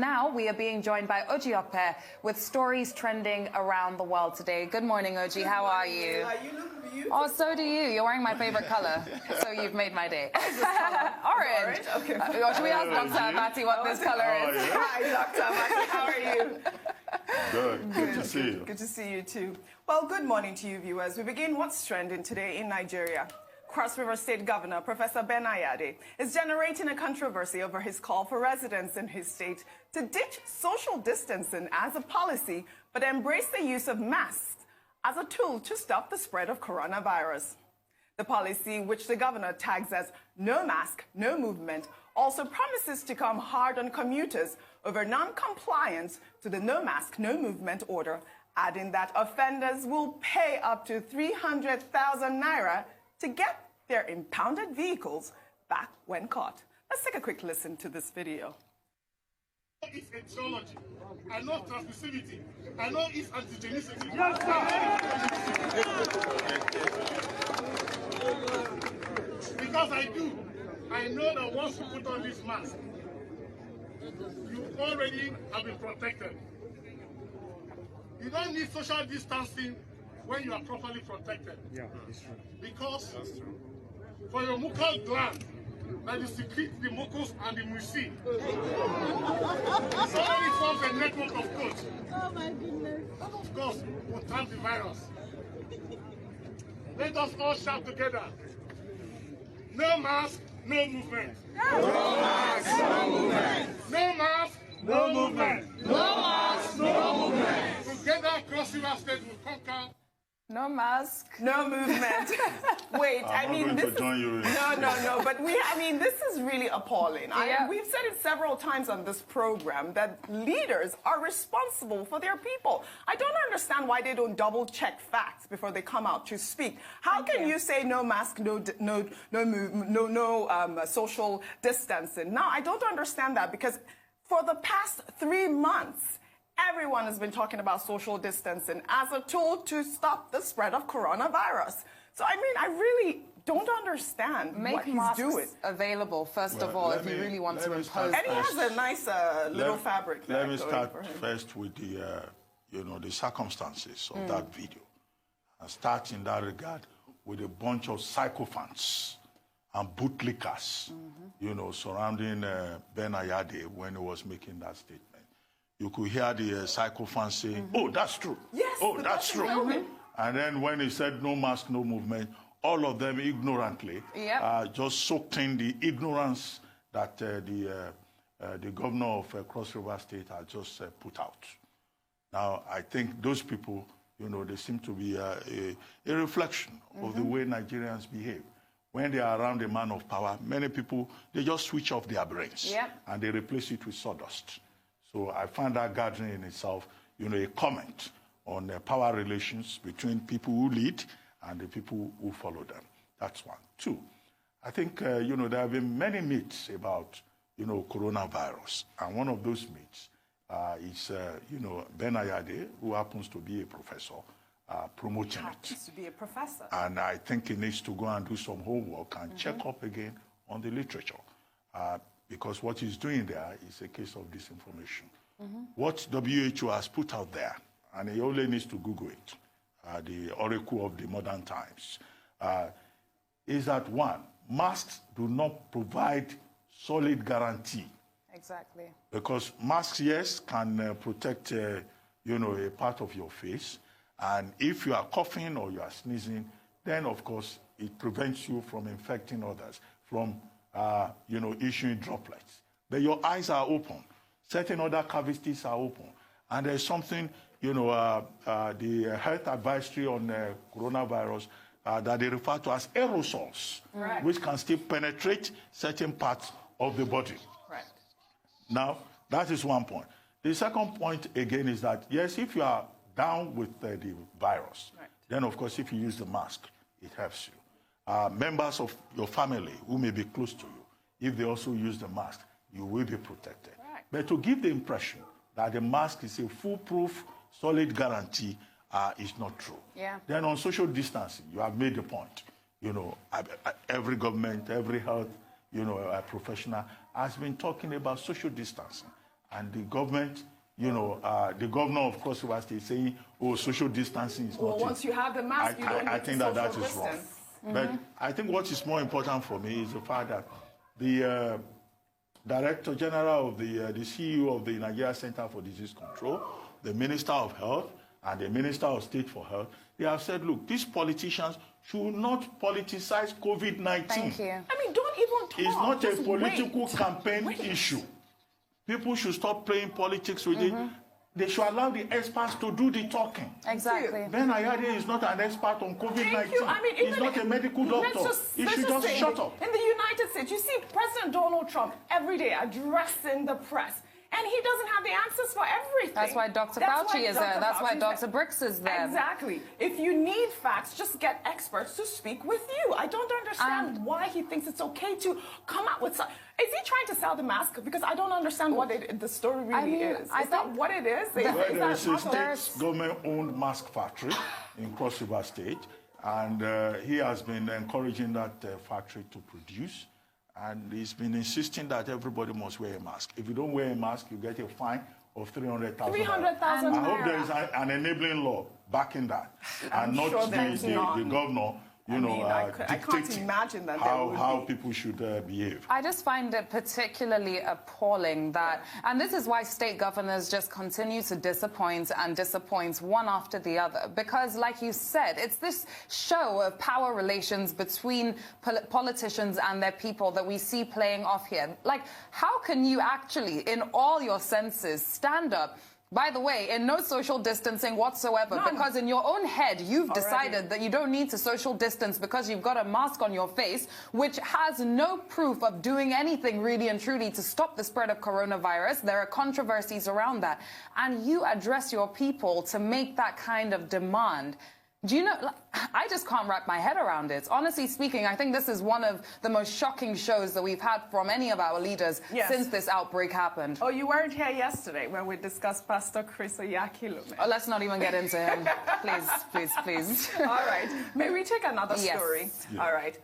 Now we are being joined by Okpe with stories trending around the world today. Good morning, Oji. How are you? You look beautiful. Oh, so do you. You're wearing my favorite color, so you've made my day. Orange. Okay. Should we ask Dr. Abati what this color is? Yeah. Hi, Dr. Abati. How are you? Good. Good to see you. Good to see you too. Well, good morning to you, viewers. We begin what's trending today in Nigeria. Cross River State Governor Professor Ben Ayade is generating a controversy over his call for residents in his state to ditch social distancing as a policy, but embrace the use of masks as a tool to stop the spread of coronavirus. The policy, which the governor tags as no mask, no movement, also promises to come hard on commuters over non-compliance to the no mask, no movement order, adding that offenders will pay up to 300,000 naira to get their impounded vehicles back when caught. Let's take a quick listen to this video. It's etiology. I know transmissibility. I know it's antigenicity. Because I do. I know that once you put on this mask, you already have been protected. You don't need social distancing when you are properly protected. Yeah, it's true. Because for your mucal gland, that is secrete the mucus and the muci. It already forms a network of coats. Oh my goodness. Of course, will turn the virus. Let us all shout together. No mask, no movement. No mask, no movement. No mask, no movement. No mask, no movement. Together, Cross River State will conquer. No mask. No movement. Wait, I mean, this is... No, but this is really appalling. Yeah. We've said it several times on this program that leaders are responsible for their people. I don't understand why they don't double-check facts before they come out to speak. How can you say no mask, no social distancing? Now, I don't understand that because for the past 3 months, everyone has been talking about social distancing as a tool to stop the spread of coronavirus. So, I really don't understand what he's doing. Available, first of all, if you really want to impose. And he has a nice little fabric there. Let me start first with the, the circumstances of that video. And start in that regard with a bunch of sycophants and bootlickers, surrounding Ben Ayade when he was making that statement. You could hear the sycophants saying, oh, that's true. Yes, oh, that's true. And then when he said no mask, no movement, all of them ignorantly just soaked in the ignorance that the governor of Cross River State had just put out. Now, I think those people, they seem to be a reflection of the way Nigerians behave. When they are around a man of power, many people, they just switch off their brains and they replace it with sawdust. So I find that gathering in itself, a comment on power relations between people who lead and the people who follow them. That's one. Two, I think, there have been many myths about, coronavirus. And one of those myths is, Ben Ayade, who happens to be a professor, promoting it. Happens to be a professor. And I think he needs to go and do some homework and check up again on the literature. Because what he's doing there is a case of disinformation. What WHO has put out there, and he only needs to Google it, the oracle of the modern times, is that one, masks do not provide solid guarantee. Exactly. Because masks, yes, can protect, a part of your face. And if you are coughing or you are sneezing, then, of course, it prevents you from infecting others, from issuing droplets. But your eyes are open. Certain other cavities are open. And there's something, the health advisory on coronavirus that they refer to as aerosols, which can still penetrate certain parts of the body. Right. Now, that is one point. The second point, again, is that, yes, if you are down with the virus, then, of course, if you use the mask, it helps you. Members of your family who may be close to you, if they also use the mask, you will be protected. Right. But to give the impression that the mask is a foolproof, solid guarantee is not true. Then on social distancing, you have made the point. Every government, every health, professional has been talking about social distancing. And the government, you know, the governor of Cross River State saying, oh, social distancing is well, not once you have the mask, you don't need I think that social is wrong. distance. But I think what is more important for me is the fact that the Director General of the CEO of the Nigeria Center for Disease Control, the Minister of Health, and the Minister of State for Health, they have said, look, these politicians should not politicize COVID-19. Thank you. I mean, don't even talk. It's not Just a political wait. campaign issue. People should stop playing politics with it. They should allow the experts to do the talking. Exactly. Ben Ayade is not an expert on COVID-19. Thank you. I mean, He's not a medical doctor. He should just shut up. In the United States, you see President Donald Trump every day addressing the press. And he doesn't have the answers for everything. That's why Dr. Fauci is there. That's why Dr. Briggs is there. Exactly. If you need facts, just get experts to speak with you. I don't understand why he thinks it's okay to come out with... Is he trying to sell the mask? Because I don't understand what the story really is. Is that what it is? There is a state government-owned mask factory in Cross River State, and he has been encouraging that factory to produce. And he's been insisting that everybody must wear a mask. If you don't wear a mask, you get a fine of 300,000. 300,000. I hope there is an enabling law backing that, and not sure the governor. I can't imagine that how people should behave. I just find it particularly appalling that, and this is why state governors just continue to disappoint and disappoint one after the other. Because, like you said, it's this show of power relations between politicians and their people that we see playing off here. Like, how can you actually, in all your senses, stand up? By the way, in no social distancing whatsoever, because in your own head, you've decided that you don't need to social distance because you've got a mask on your face, which has no proof of doing anything really and truly to stop the spread of coronavirus. There are controversies around that. And you address your people to make that kind of demand. Do you know, I just can't wrap my head around it. Honestly speaking, I think this is one of the most shocking shows that we've had from any of our leaders since this outbreak happened. Oh, you weren't here yesterday when we discussed Pastor Chris Oyakhilome. Oh, let's not even get into him. Please, please, please. All right. May we take another story? Yeah. All right.